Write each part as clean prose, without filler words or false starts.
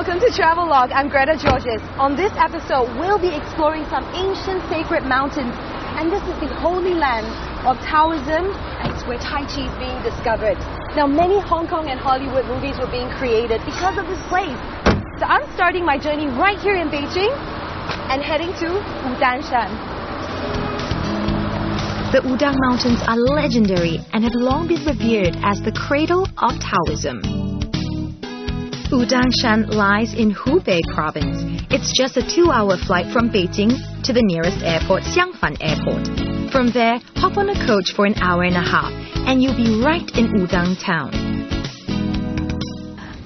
welcome to Travelogue. I'm Greta Georges. On this episode, we'll be exploring some ancient sacred mountains, and this is the holy land of Taoism, and it's where Tai Chi is being discovered. Now, many Hong Kong and Hollywood movies were being created because of this place. So I'm starting my journey right here in Beijing and heading to Wudangshan. The Wudang Mountains are legendary and have long been revered as the cradle of Taoism. Wudangshan lies in Hubei province. It's just a 2-hour flight from Beijing to the nearest airport, Xiangfan Airport. From there, hop on a coach for an hour and a half, and you'll be right in Wudang town.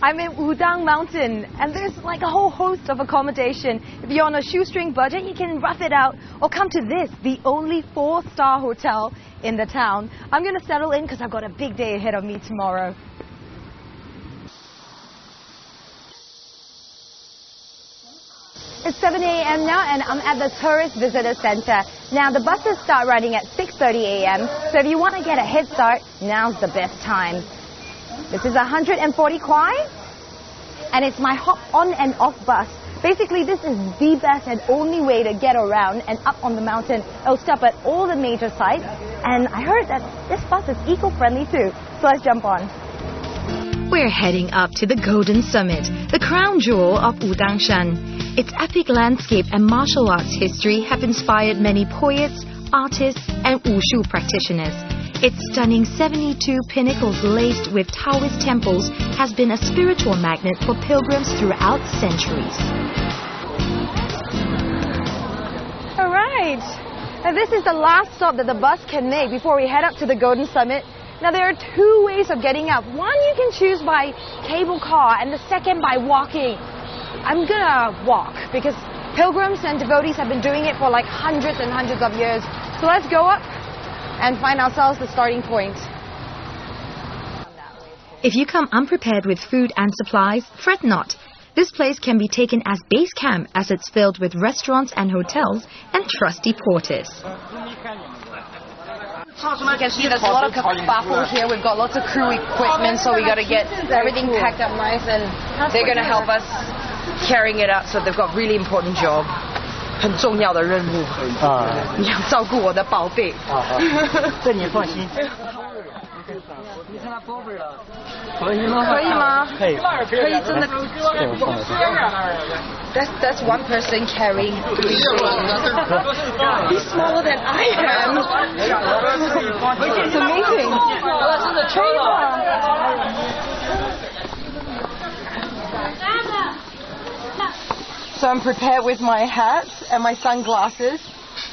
I'm in Wudang Mountain, and there's like a whole host of accommodation. If you're on a shoestring budget, you can rough it out or come to this, the only 4-star hotel in the town. I'm going to settle in because I've got a big day ahead of me tomorrow. It's 7 a.m. now, and I'm at the Tourist Visitor Center. Now, the buses start running at 6:30 a.m., so if you want to get a head start, now's the best time. This is 140 Kwai, and it's my hop on and off bus. Basically, this is the best and only way to get around and up on the mountain. It'll stop at all the major sites, and I heard that this bus is eco-friendly too, so let's jump on. We're heading up to the Golden Summit, the crown jewel of Wudangshan. Its epic landscape and martial arts history have inspired many poets, artists, and wushu practitioners. Its stunning 72 pinnacles laced with Taoist temples has been a spiritual magnet for pilgrims throughout centuries. All right. Now, this is the last stop that the bus can make before we head up to the Golden Summit. Now, there are 2 ways of getting up. One you can choose by cable car, and the second by walking. I'm gonna walk because pilgrims and devotees have been doing it for like hundreds and hundreds of years. So let's go up and find ourselves the starting point. If you come unprepared with food and supplies, fret not. This place can be taken as base camp as it's filled with restaurants and hotels and trusty porters. You can see there's a lot of kerfuffle here. We've got lots of crew equipment, so we got to get everything packed up nice, and they're going to help us carrying it out. So they've got really important job. 很重要的任务你要照顾我的宝贝这你放心你看他包味了可以吗可以吗可以真的 That's one person carrying he's smaller than I am it's amazing So I'm prepared with my hat and my sunglasses.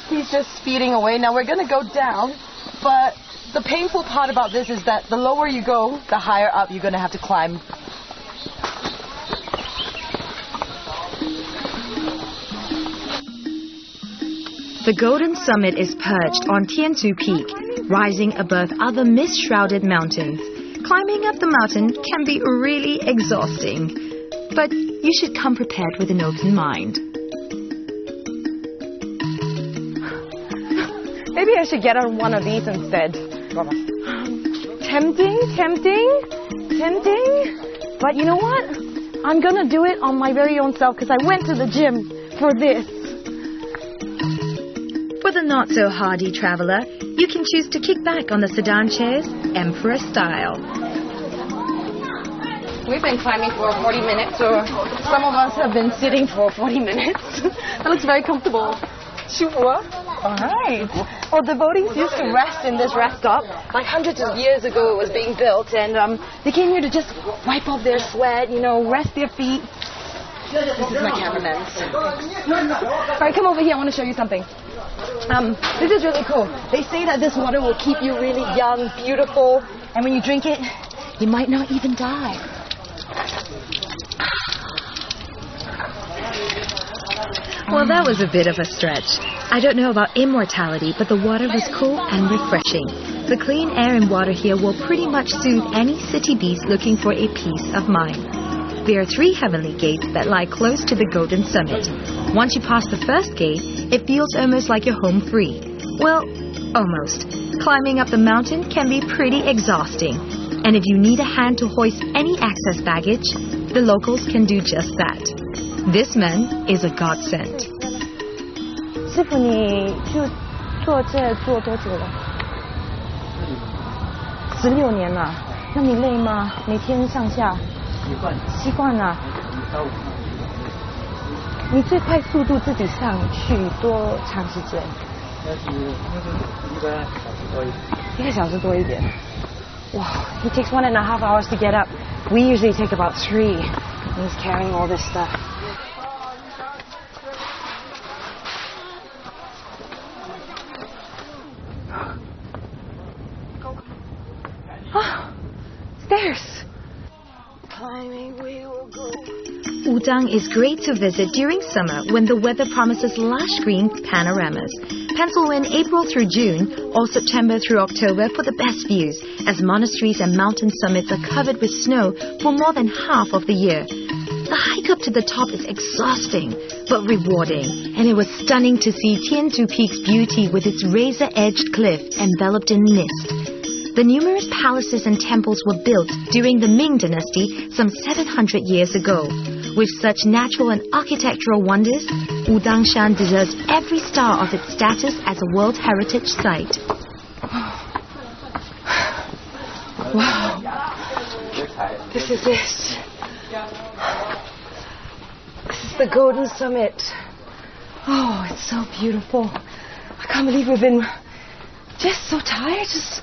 He's just speeding away. Now we're going to go down, but the painful part about this is that the lower you go, the higher up you're going to have to climb. The Golden Summit is perched on Tianzu Peak, rising above other mist-shrouded mountains. Climbing up the mountain can be really exhausting, but you should come prepared with an open mind. Maybe I should get on one of these instead. Tempting, but you know what? I'm gonna do it on my very own self because I went to the gym for this. For the not-so-hardy traveler, you can choose to kick back on the sedan chairs, emperor style. We've been climbing for 40 minutes, or some of us have been sitting for 40 minutes. That looks very comfortable. All right. Well, devotees used to rest in this rest stop. Like hundreds of years ago it was being built, and they came here to just wipe off their sweat, rest their feet. This is my cameraman. All right, come over here. I want to show you something. This is really cool. They say that this water will keep you really young, beautiful, and when you drink it, you might not even die. Well, that was a bit of a stretch. I don't know about immortality, but the water was cool and refreshing. The clean air and water here will pretty much soothe any city beast looking for a peace of mind. There are 3 heavenly gates that lie close to the Golden Summit. Once you pass the first gate, it feels almost like you're home free. Well, almost. Climbing up the mountain can be pretty exhausting. And if you need a hand to hoist any excess baggage, the locals can do just that. This man is a godsend. 师傅，你就做这做多久了？16年了。那你累吗？每天上下？习惯了。你最快速度自己上去多长时间？1个小时多一点。Wow, he takes 1.5 hours to get up. We usually take about 3. And he's carrying all this stuff. Stairs. Climbing, we will go. Wudang is great to visit during summer when the weather promises lush green panoramas. Pencil in April through June or September through October for the best views, as monasteries and mountain summits are covered with snow for more than half of the year. The hike up to the top is exhausting but rewarding, and it was stunning to see Tianzu Peak's beauty with its razor-edged cliff enveloped in mist. The numerous palaces and temples were built during the Ming Dynasty some 700 years ago. With such natural and architectural wonders, Wudangshan deserves every star of its status as a World Heritage Site. Wow. This is it. This is the Golden Summit. Oh, it's so beautiful. I can't believe we've been just so tired, just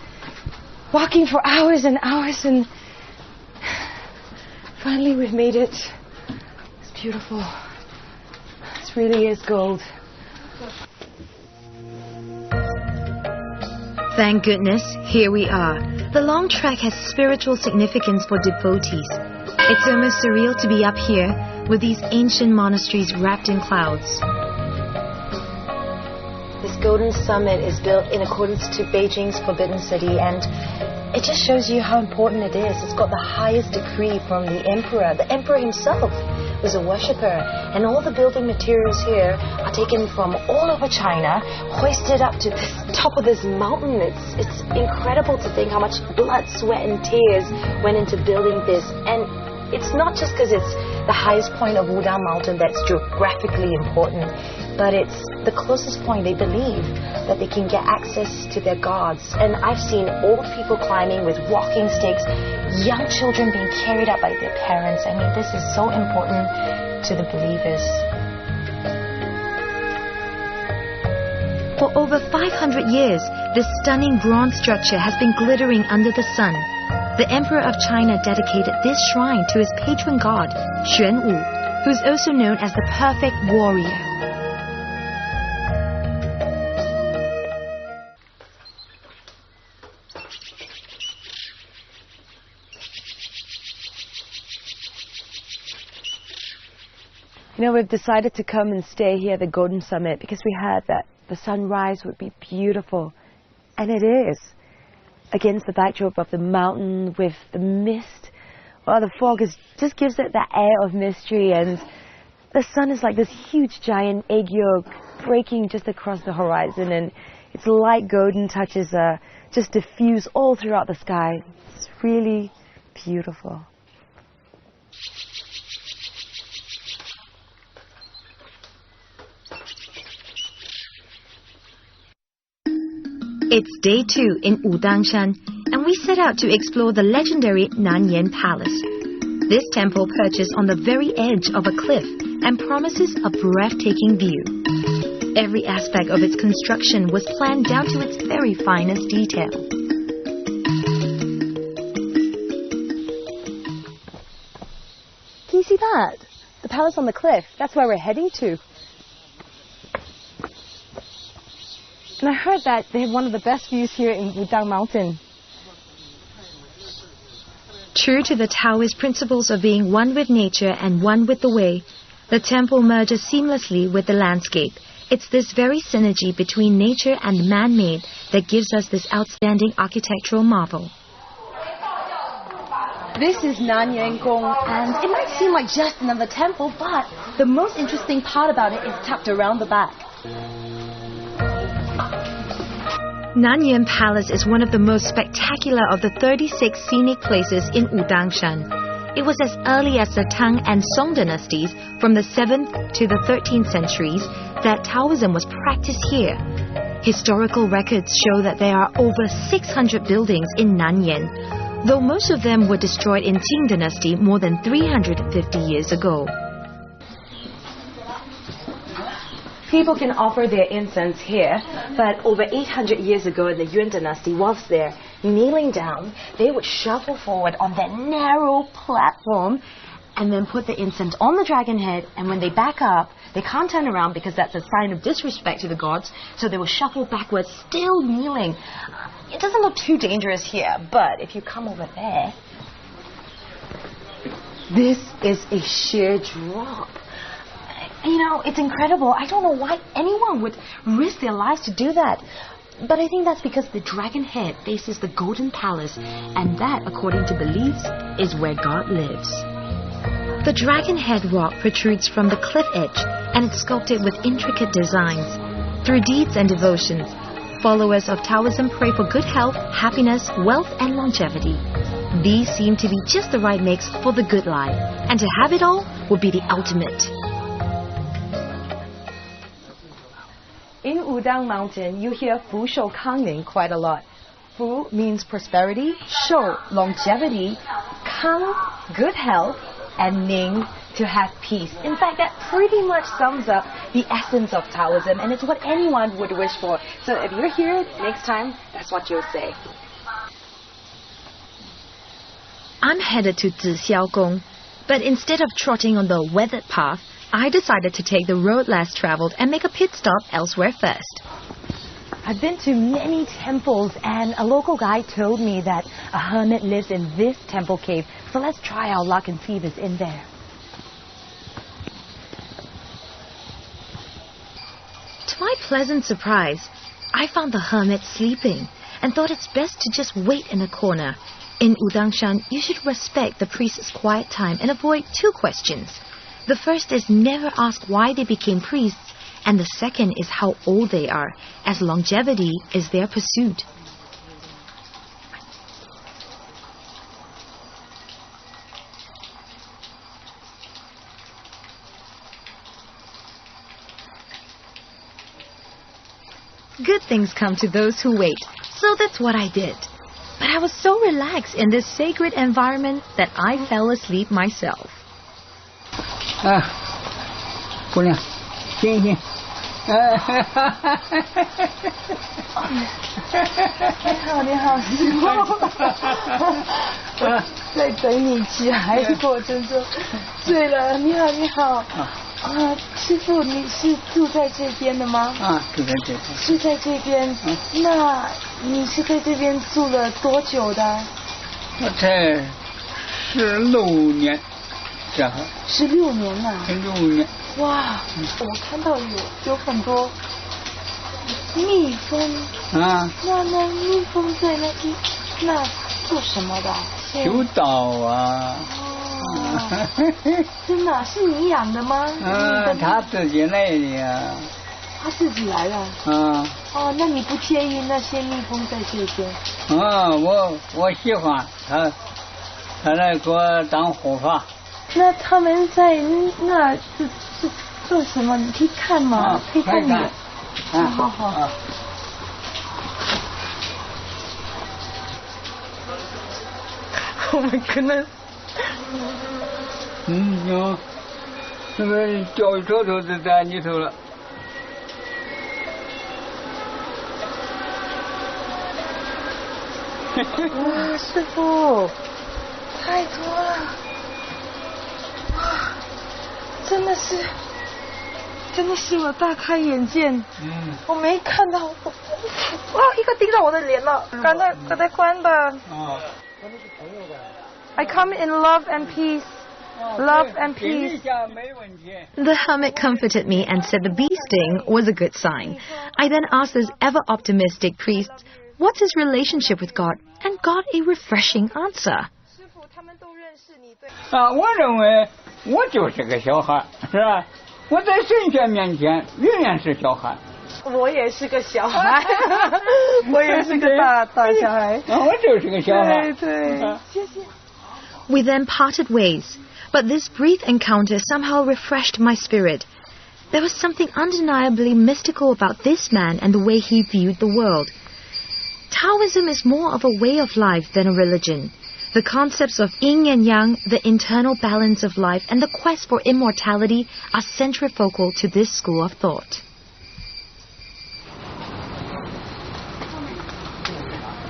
walking for hours and hours, and finally we've made it. It's beautiful. This really is gold. Thank goodness, here we are. The long trek has spiritual significance for devotees. It's almost surreal to be up here with these ancient monasteries wrapped in clouds. This Golden Summit is built in accordance to Beijing's Forbidden City, and it just shows you how important it is. It's got the highest decree from the emperor. The emperor himself was a worshipper, and all the building materials here are taken from all over China, hoisted up to the top of this mountain. It's incredible to think how much blood, sweat, and tears went into building this. And it's not just because it's the highest point of Wudang Mountain that's geographically important, but it's the closest point they believe that they can get access to their gods. And I've seen old people climbing with walking sticks, young children being carried up by their parents. I mean, this is so important to the believers. For over 500 years, this stunning bronze structure has been glittering under the sun. The Emperor of China dedicated this shrine to his patron god, Xuan Wu, who's also known as the perfect warrior. You know, we've decided to come and stay here at the Golden Summit because we heard that the sunrise would be beautiful. And it is. Against the backdrop of the mountain with the mist. Well, the fog just gives it that air of mystery, and the sun is like this huge giant egg yolk breaking just across the horizon, and its light golden touches just diffuse all throughout the sky. It's really beautiful. It's day 2 in Wudangshan, and we set out to explore the legendary Nanyan Palace. This temple perches on the very edge of a cliff and promises a breathtaking view. Every aspect of its construction was planned down to its very finest detail. Can you see that? The palace on the cliff. That's where we're heading to. And I heard that they have one of the best views here in Wudang Mountain. True to the Taoist principles of being one with nature and one with the way, the temple merges seamlessly with the landscape. It's this very synergy between nature and man-made that gives us this outstanding architectural marvel. This is Nanyan Gong, and it might seem like just another temple, but the most interesting part about it is tucked around the back. Nanyan Palace is one of the most spectacular of the 36 scenic places in Wudangshan. It was as early as the Tang and Song dynasties, from the 7th to the 13th centuries, that Taoism was practiced here. Historical records show that there are over 600 buildings in Nanyan, though most of them were destroyed in Qing dynasty more than 350 years ago. People can offer their incense here, but over 800 years ago in the Yuan dynasty, whilst they're kneeling down, they would shuffle forward on that narrow platform and then put the incense on the dragon head, and when they back up, they can't turn around because that's a sign of disrespect to the gods, so they will shuffle backwards, still kneeling. It doesn't look too dangerous here, but if you come over there, this is a sheer drop. You know, it's incredible. I don't know why anyone would risk their lives to do that. But I think that's because the dragon head faces the Golden Palace, and that, according to beliefs, is where God lives. The dragon head rock protrudes from the cliff edge, and it's sculpted with intricate designs. Through deeds and devotions, followers of Taoism pray for good health, happiness, wealth, and longevity. These seem to be just the right mix for the good life, and to have it all would be the ultimate. In Wudang Mountain, you hear Fu Shou Kang Ning quite a lot. Fu means prosperity, Shou, longevity, Kang, good health, and Ning, to have peace. In fact, that pretty much sums up the essence of Taoism, and it's what anyone would wish for. So if you're here next time, that's what you'll say. I'm headed to Zixiaogong, but instead of trotting on the weathered path, I decided to take the road less traveled and make a pit stop elsewhere first. I've been to many temples, and a local guide told me that a hermit lives in this temple cave, so let's try our luck and see if it's in there. To my pleasant surprise, I found the hermit sleeping and thought it's best to just wait in a corner. In Wudangshan, you should respect the priest's quiet time and avoid two questions. The first is never ask why they became priests, and the second is how old they are, as longevity is their pursuit. Good things come to those who wait, so that's what I did. But I was so relaxed in this sacred environment that I fell asleep myself. 姑娘，醒醒！你好，师傅，我在等你起来的过程中睡了。你好。师傅，你是住在这边的吗？住在这边。是在这边。那你是在这边住了多久的？我才16年。16年了。16年。哇，我看到有很多蜜蜂。那蜜蜂在那做什么的？修道啊。真的是你养的吗？他自己来的呀。他自己来了。那你不介意那些蜜蜂在这边？我喜欢他来给我当护法。那他们在那是做什么？你可以看吗？可以看你。好。Oh my goodness！ 那个脚头都在里头了。哇，师傅，太多了！哇，真的是我大开眼界。我没看到，哇，一个盯着我的脸了，刚才关的。I come in love and peace. Love and peace. The hermit comforted me and said the bee sting was a good sign. I then asked this ever-optimistic priest, what's his relationship with God? And got a refreshing answer. 我认为我就是个小孩，是吧？我在神仙面前永远是小孩。我也是个小孩，我也是个大小孩。我就是个小孩。对，谢谢。We then parted ways, but this brief encounter somehow refreshed my spirit. There was something undeniably mystical about this man and the way he viewed the world. Taoism is more of a way of life than a religion. The concepts of yin and yang, the internal balance of life, and the quest for immortality are centrifocal to this school of thought.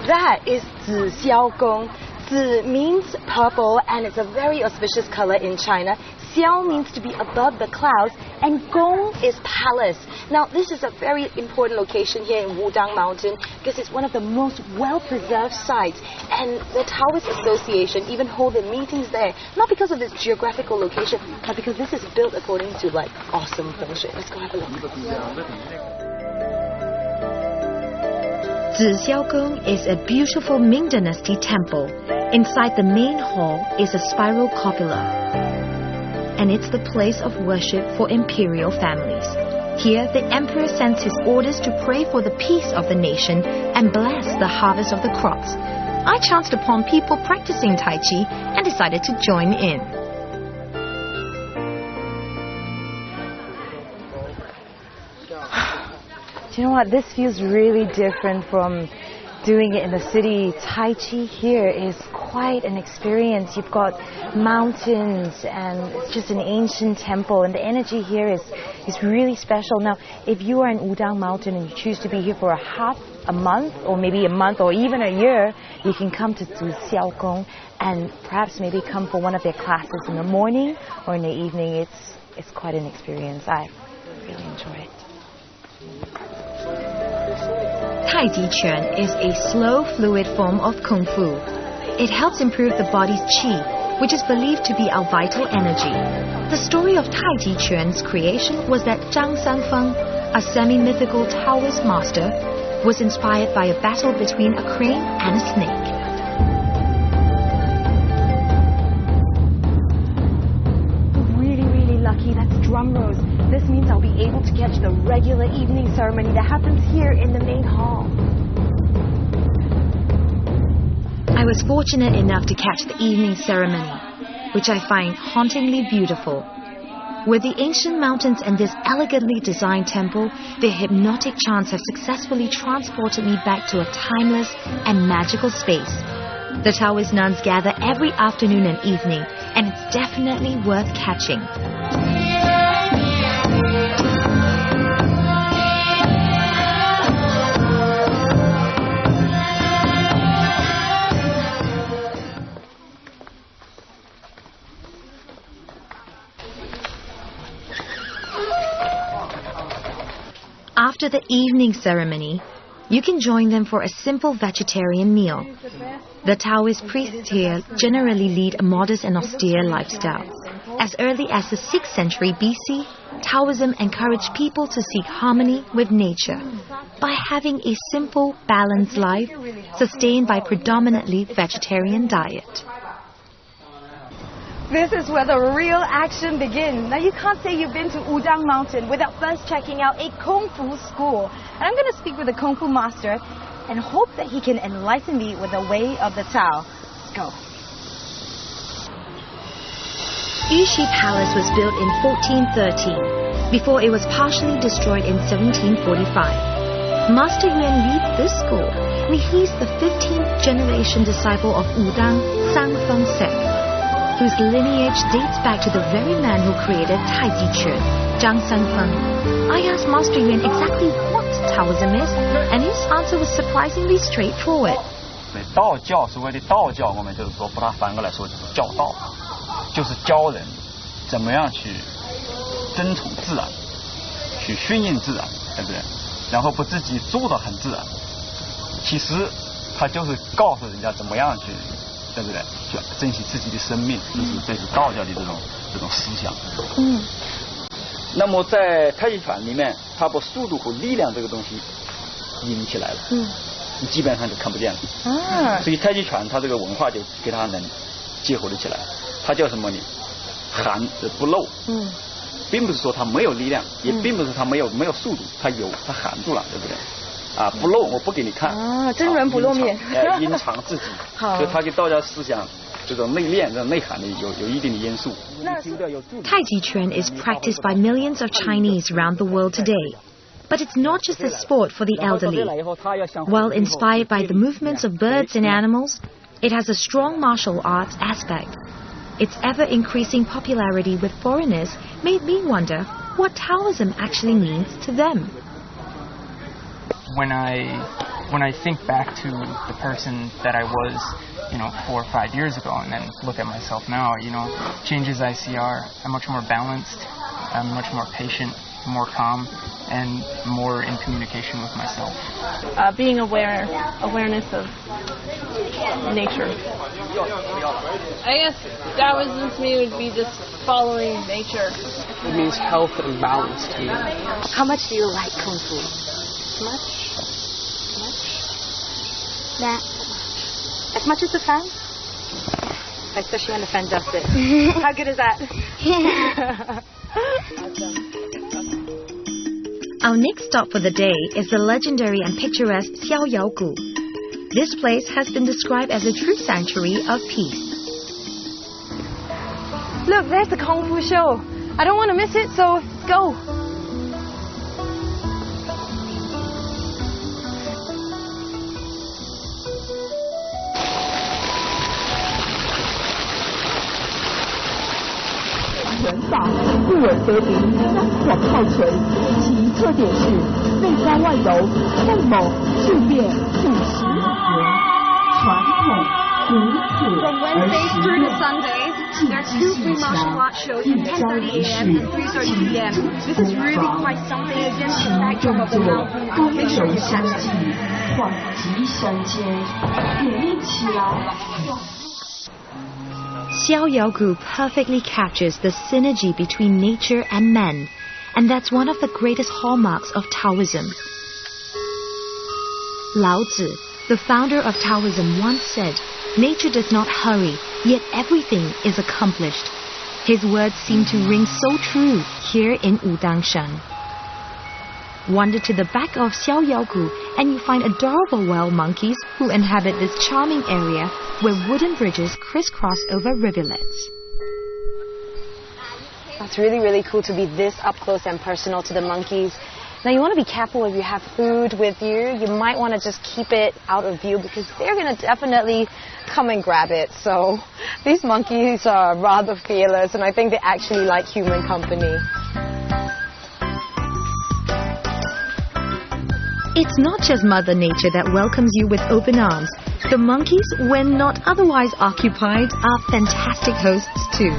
That is 紫霄宫. 紫 means purple, and it's a very auspicious color in China. Xiao means to be above the clouds, and Gong is palace. Now, this is a very important location here in Wudang Mountain because it's one of the most well-preserved sites, and the Taoist Association even hold their meetings there, not because of its geographical location, but because this is built according to, like, awesome feng shui. Let's go have a look. Zixiaogong is a beautiful Ming Dynasty temple. Inside the main hall is a spiral cupola, and it's the place of worship for imperial families. Here, the emperor sends his orders to pray for the peace of the nation and bless the harvest of the crops. I chanced upon people practicing Tai Chi and decided to join in. Do you know what? This feels really different from doing it in the city. Tai Chi here is quite an experience. You've got mountains and it's just an ancient temple, and the energy here is really special. Now, if you are in Wudang Mountain and you choose to be here for a month or maybe a month or even a year, you can come to Zixiaogong and perhaps maybe come for one of their classes in the morning or in the evening. It's quite an experience. I really enjoy it. Tai Chi Chuan is a slow, fluid form of Kung Fu. It helps improve the body's qi, which is believed to be our vital energy. The story of Tai Chi Chuan's creation was that Zhang Sanfeng, a semi-mythical Taoist master, was inspired by a battle between a crane and a snake. Really, really lucky. That's drum rolls. This means I'll be able to catch the regular evening ceremony that happens here in the main hall. I was fortunate enough to catch the evening ceremony, which I find hauntingly beautiful. With the ancient mountains and this elegantly designed temple, the hypnotic chants have successfully transported me back to a timeless and magical space. The Taoist nuns gather every afternoon and evening, and it's definitely worth catching. After the evening ceremony, you can join them for a simple vegetarian meal. The Taoist priests here generally lead a modest and austere lifestyle. As early as the 6th century BC, Taoism encouraged people to seek harmony with nature by having a simple, balanced life sustained by predominantly vegetarian diet. This is where the real action begins. Now, you can't say you've been to Wudang Mountain without first checking out a Kung Fu school. And I'm going to speak with the Kung Fu master and hope that he can enlighten me with the way of the Tao. Let's go. Yuxi Palace was built in 1413, before it was partially destroyed in 1745. Master Yuan leads this school, and he's the 15th generation disciple of Wudang Sanfeng sect, whose lineage dates back to the very man who created Tai Chi Chuan, Zhang Sanfeng. I asked Master Yuan exactly what Taoism is, and his answer was surprisingly straightforward. 道教所谓的道教，我们就是说，把它反过来说就是教道，就是教人怎么样去遵从自然，去顺应自然，对不对？然后把自己做得很自然。其实他就是告诉人家怎么样去。 对不对？去珍惜自己的生命，这是道教的这种思想。嗯。那么在太极拳里面，它把速度和力量这个东西引起来了。嗯。你基本上就看不见了。啊。所以太极拳它这个文化就给它能结合了起来。它叫什么呢？含不露。嗯。并不是说它没有力量，也并不是它没有速度，它有，它含住了，对不对？ 啊，不露，我不给你看。啊，真人不露面。隐藏自己。好。所以他给道教思想这种内敛、这种内涵的有一定的因素。Tai Chi Chuan is practiced by millions of Chinese around the world today. But it's not just a sport for the elderly. While inspired by the movements of birds and animals, it has a strong martial arts aspect. Its ever-increasing popularity with foreigners made me wonder what Taoism actually means to them. When I think back to the person that I was, 4 or 5 years ago, and then look at myself now, changes I see are I'm much more balanced, I'm much more patient, more calm, and more in communication with myself. Being awareness of nature. I guess Taoism to me would be just following nature. It means health and balance to me. How much do you like Kung Fu? Much? That much. As much as the fan? Especially when the fan does it. How good is that? Our next stop for the day is the legendary and picturesque Xiaoyaogu. This place has been described as a true sanctuary of peace. Look, there's the Kung Fu show. I don't want to miss it, so go. From Wednesdays through to Sundays, there are 2 free martial arts shows at 10:30 a.m. and 3:30 p.m. This is really quite something against the backdrop of the mountain. Make sure you catch Xiaoyaogu perfectly captures the synergy between nature and man, and that's one of the greatest hallmarks of Taoism. Lao Tzu, the founder of Taoism, once said, "Nature does not hurry, yet everything is accomplished." His words seem to ring so true here in Wudangshan. Wander to the back of Xiaoyaogu and you find adorable wild monkeys who inhabit this charming area where wooden bridges crisscross over rivulets. It's really, really cool to be this up close and personal to the monkeys. Now, you want to be careful if you have food with you. You might want to just keep it out of view because they're going to definitely come and grab it. So these monkeys are rather fearless, and I think they actually like human company. It's not just Mother Nature that welcomes you with open arms. The monkeys, when not otherwise occupied, are fantastic hosts too.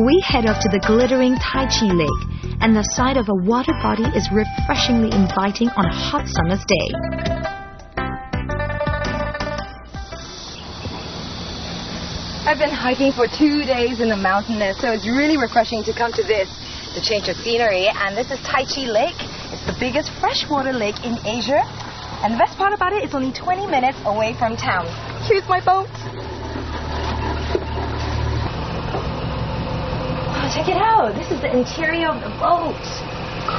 We head up to the glittering Tai Chi Lake, and the sight of a water body is refreshingly inviting on a hot summer's day. I've been hiking for 2 days in the mountainous, so it's really refreshing to come to this to change of scenery. And this is Tai Chi Lake. It's the biggest freshwater lake in Asia. And the best part about it, it's only 20 minutes away from town. Here's my boat. Oh, check it out. This is the interior of the boat.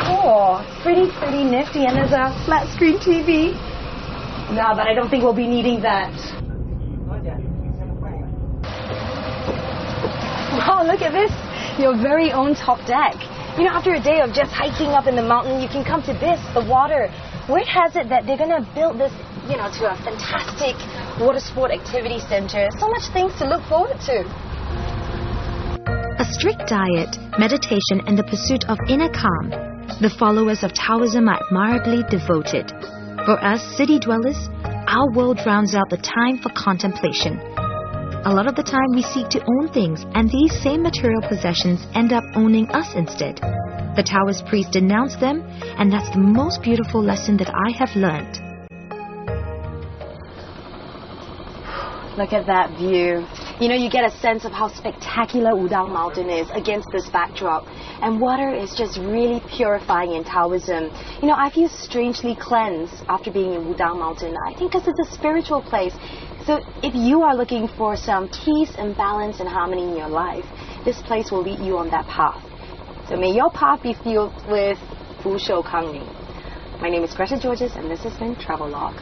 Cool. Pretty nifty. And there's a flat screen TV. No, but I don't think we'll be needing that. Wow, look at this. Your very own top deck. You know, after a day of just hiking up in the mountain, you can come to this, the water. Word has it that they're going to build this, to a fantastic water sport activity center. So much things to look forward to. A strict diet, meditation, and the pursuit of inner calm. The followers of Taoism are admirably devoted. For us city dwellers, our world drowns out the time for contemplation. A lot of the time we seek to own things, and these same material possessions end up owning us instead. The Taoist priest denounced them, and that's the most beautiful lesson that I have learned. Look at that view. You get a sense of how spectacular Wudang Mountain is against this backdrop. And water is just really purifying in Taoism. I feel strangely cleansed after being in Wudang Mountain. I think because it's a spiritual place. So if you are looking for some peace and balance and harmony in your life, this place will lead you on that path. So may your path be filled with Fu Shou Kang Ning. My name is Greta Georges, and this has been Travelogue.